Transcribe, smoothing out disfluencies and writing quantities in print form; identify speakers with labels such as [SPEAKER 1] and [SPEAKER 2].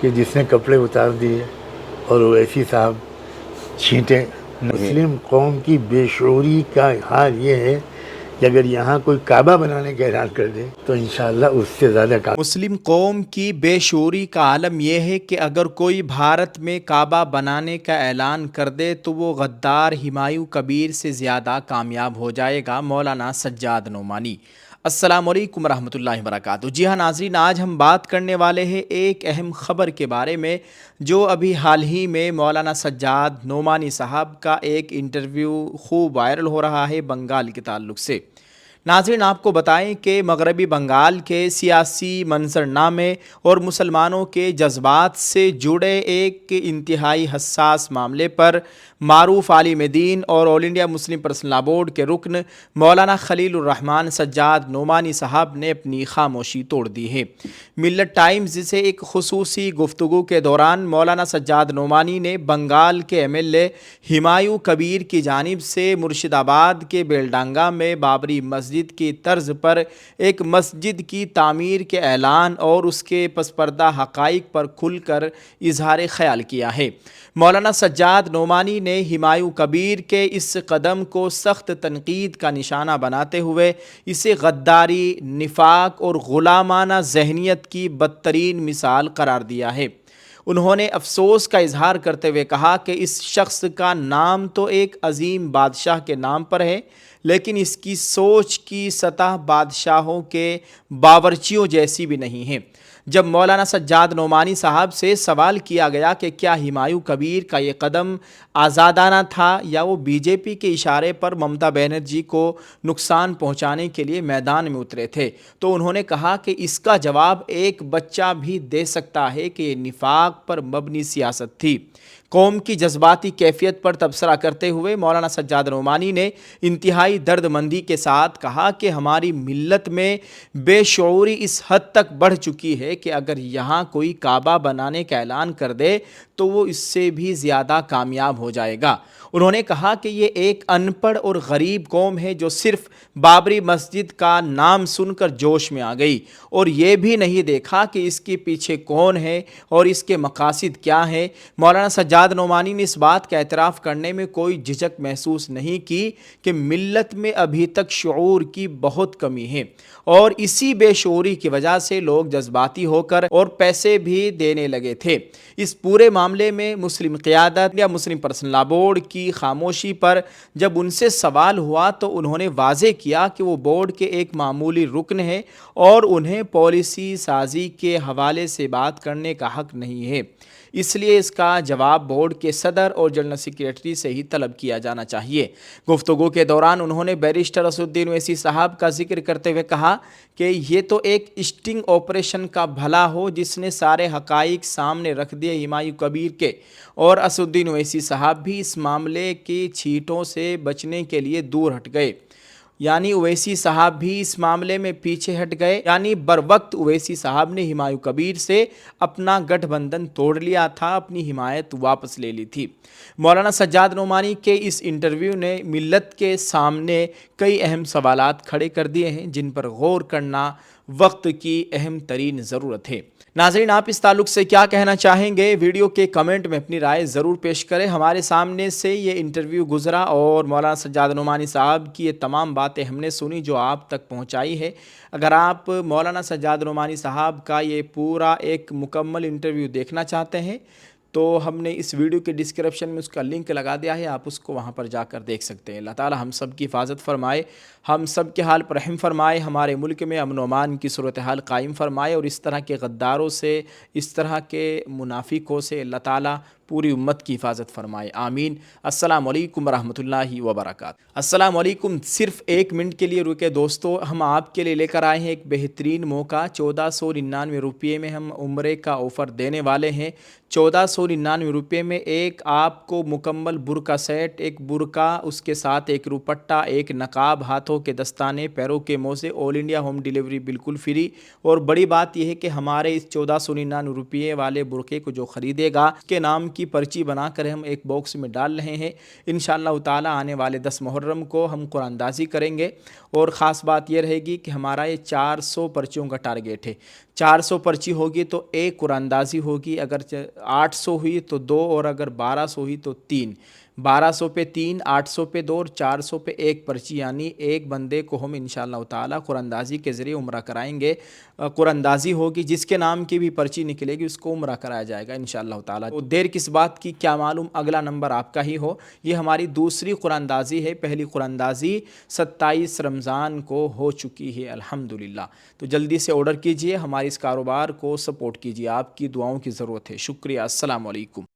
[SPEAKER 1] کہ جس نے کپڑے اتار دیے اور اویسی صاحب چھینٹے. مسلم قوم کی بے شعوری کا حال یہ ہے کہ اگر یہاں کوئی کعبہ بنانے کا اعلان کر دے تو انشاءاللہ اس سے زیادہ
[SPEAKER 2] مسلم قوم کی بے شعوری کا عالم یہ ہے کہ اگر کوئی بھارت میں کعبہ بنانے کا اعلان کر دے تو وہ غدار ہمایوں کبیر سے زیادہ کامیاب ہو جائے گا. مولانا سجاد نعمانی. السلام علیکم ورحمۃ اللہ وبرکاتہ. جی ہاں ناظرین، آج ہم بات کرنے والے ہیں ایک اہم خبر کے بارے میں جو ابھی حال ہی میں مولانا سجاد نعمانی صاحب کا ایک انٹرویو خوب وائرل ہو رہا ہے بنگال کے تعلق سے. ناظرین، آپ کو بتائیں کہ مغربی بنگال کے سیاسی منظرنامے اور مسلمانوں کے جذبات سے جڑے ایک انتہائی حساس معاملے پر معروف عالم دین اور All India Muslim Personal Law Board کے رکن مولانا خلیل الرحمن سجاد نعمانی صاحب نے اپنی خاموشی توڑ دی ہے. ملت ٹائمز سے ایک خصوصی گفتگو کے دوران مولانا سجاد نعمانی نے بنگال کے ایم ایل اے ہمایوں کبیر کی جانب سے مرشد آباد کے بیلڈانگا میں بابری مسجد کی طرز پر ایک مسجد کی تعمیر کے اعلان اور اس کے پس پردہ حقائق پر کھل کر اظہار خیال کیا ہے. مولانا سجاد نعمانی نے ہمایوں کبیر کے اس قدم کو سخت تنقید کا نشانہ بناتے ہوئے اسے غداری، نفاق اور غلامانہ ذہنیت کی بدترین مثال قرار دیا ہے. انہوں نے افسوس کا اظہار کرتے ہوئے کہا کہ اس شخص کا نام تو ایک عظیم بادشاہ کے نام پر ہے، لیکن اس کی سوچ کی سطح بادشاہوں کے باورچیوں جیسی بھی نہیں ہے. جب مولانا سجاد نعمانی صاحب سے سوال کیا گیا کہ کیا ہمایوں کبیر کا یہ قدم آزادانہ تھا یا وہ بی جے پی کے اشارے پر ممتا بنرجی کو نقصان پہنچانے کے لیے میدان میں اترے تھے، تو انہوں نے کہا کہ اس کا جواب ایک بچہ بھی دے سکتا ہے کہ یہ نفاق پر مبنی سیاست تھی. قوم کی جذباتی کیفیت پر تبصرہ کرتے ہوئے مولانا سجاد نعمانی نے انتہائی درد مندی کے ساتھ کہا کہ ہماری ملت میں بے شعوری اس حد تک بڑھ چکی ہے کہ اگر یہاں کوئی کعبہ بنانے کا اعلان کر دے تو وہ اس سے بھی زیادہ کامیاب ہو جائے گا. انہوں نے کہا کہ یہ ایک ان پڑھ اور غریب قوم ہے جو صرف بابری مسجد کا نام سن کر جوش میں آ گئی اور یہ بھی نہیں دیکھا کہ اس کے پیچھے کون ہے اور اس کے مقاصد کیا ہیں. مولانا سجاد نعمانی نے اس بات کا اعتراف کرنے میں کوئی جھجک محسوس نہیں کی کہ ملت میں ابھی تک شعور کی بہت کمی ہے اور اسی بے شعوری کی وجہ سے لوگ جذباتی ہو کر اور پیسے بھی دینے لگے تھے. اس پورے معاملے میں مسلم قیادت یا مسلم پرسنل لاء بورڈ کی خاموشی پر جب ان سے سوال ہوا تو انہوں نے واضح کیا کہ وہ بورڈ کے ایک معمولی رکن ہیں اور انہیں پالیسی سازی کے حوالے سے بات کرنے کا حق نہیں ہے، اس لیے اس کا جواب بورڈ کے صدر اور جنرل سیکریٹری سے ہی طلب کیا جانا چاہیے. گفتگو کے دوران انہوں نے بیرسٹر اسدالدین اویسی صاحب کا ذکر کرتے ہوئے کہا کہ یہ تو ایک اسٹنگ آپریشن کا بھلا ہو جس نے سارے حقائق سامنے رکھ دیے ہمایوں کبیر کے، اور اسدالدین اویسی صاحب بھی اس معاملے کی چھینٹوں سے بچنے کے لیے دور ہٹ گئے. یعنی اویسی صاحب بھی اس معاملے میں پیچھے ہٹ گئے. یعنی بروقت اویسی صاحب نے ہمایوں کبیر سے اپنا گٹھ بندھن توڑ لیا تھا، اپنی حمایت واپس لے لی تھی. مولانا سجاد نعمانی کے اس انٹرویو نے ملت کے سامنے کئی اہم سوالات کھڑے کر دیے ہیں جن پر غور کرنا وقت کی اہم ترین ضرورت ہے. ناظرین، آپ اس تعلق سے کیا کہنا چاہیں گے؟ ویڈیو کے کمنٹ میں اپنی رائے ضرور پیش کریں. ہمارے سامنے سے یہ انٹرویو گزرا اور مولانا سجاد نعمانی صاحب کی یہ تمام باتیں ہم نے سنی جو آپ تک پہنچائی ہے. اگر آپ مولانا سجاد نعمانی صاحب کا یہ پورا ایک مکمل انٹرویو دیکھنا چاہتے ہیں تو ہم نے اس ویڈیو کے ڈسکرپشن میں اس کا لنک لگا دیا ہے، آپ اس کو وہاں پر جا کر دیکھ سکتے ہیں. اللہ تعالی ہم سب کی حفاظت فرمائے، ہم سب کے حال پر رحم فرمائے، ہمارے ملک میں امن و امان کی صورتحال قائم فرمائے اور اس طرح کے غداروں سے، اس طرح کے منافقوں سے اللہ تعالی پوری امت کی حفاظت فرمائے. آمین. السلام علیکم ورحمۃ اللہ وبرکاتہ. السلام علیکم. صرف ایک منٹ کے لیے رکے دوستو، ہم آپ کے لیے لے کر آئے ہیں ایک بہترین موقع. 1499 روپئے میں ہم عمرے کا آفر دینے والے ہیں. 1499 روپئے میں ایک آپ کو مکمل برقع سیٹ، ایک برقع، اس کے ساتھ ایک روپٹہ، ایک نقاب، ہاتھوں کے دستانے، پیروں کے موزے، آل انڈیا ہوم ڈیلیوری بالکل فری. اور بڑی بات یہ ہے کہ ہمارے اس 1499 روپئے والے برقعے کو جو خریدے گا اس کے نام کی پرچی بنا کر ہم ایک باکس میں ڈال رہے ہیں. انشاءاللہ تعالی آنے والے 10 محرم کو ہم قرآن اندازی کریں گے اور خاص بات یہ رہے گی کہ ہمارا یہ 400 پرچیوں کا ٹارگیٹ ہے. 400 پرچی ہوگی تو ایک قرآن اندازی ہوگی، اگر 800 ہوئی تو 2، اور اگر 1200 ہوئی تو 3۔ 1200 پہ 3، 800 پہ 2 اور 400 پہ ایک پرچی، یعنی ایک بندے کو ہم انشاءاللہ تعالی قرآن اندازی کے ذریعے عمرہ کرائیں گے۔ قرآن اندازی ہوگی، جس کے نام کی بھی پرچی نکلے گی اس کو عمرہ کرایا جائے گا انشاءاللہ تعالی۔ تو دیر کس بات کی، کیا معلوم اگلا نمبر آپ کا ہی ہو۔ یہ ہماری دوسری قرآن اندازی ہے، پہلی قرآن اندازی 27 رمضان کو ہو چکی ہے الحمدللہ۔ تو جلدی سے آرڈر کیجئے، ہمارے اس کاروبار کو سپورٹ کیجئے، آپ کی دعاؤں کی ضرورت ہے۔ شکریہ، السلام علیکم۔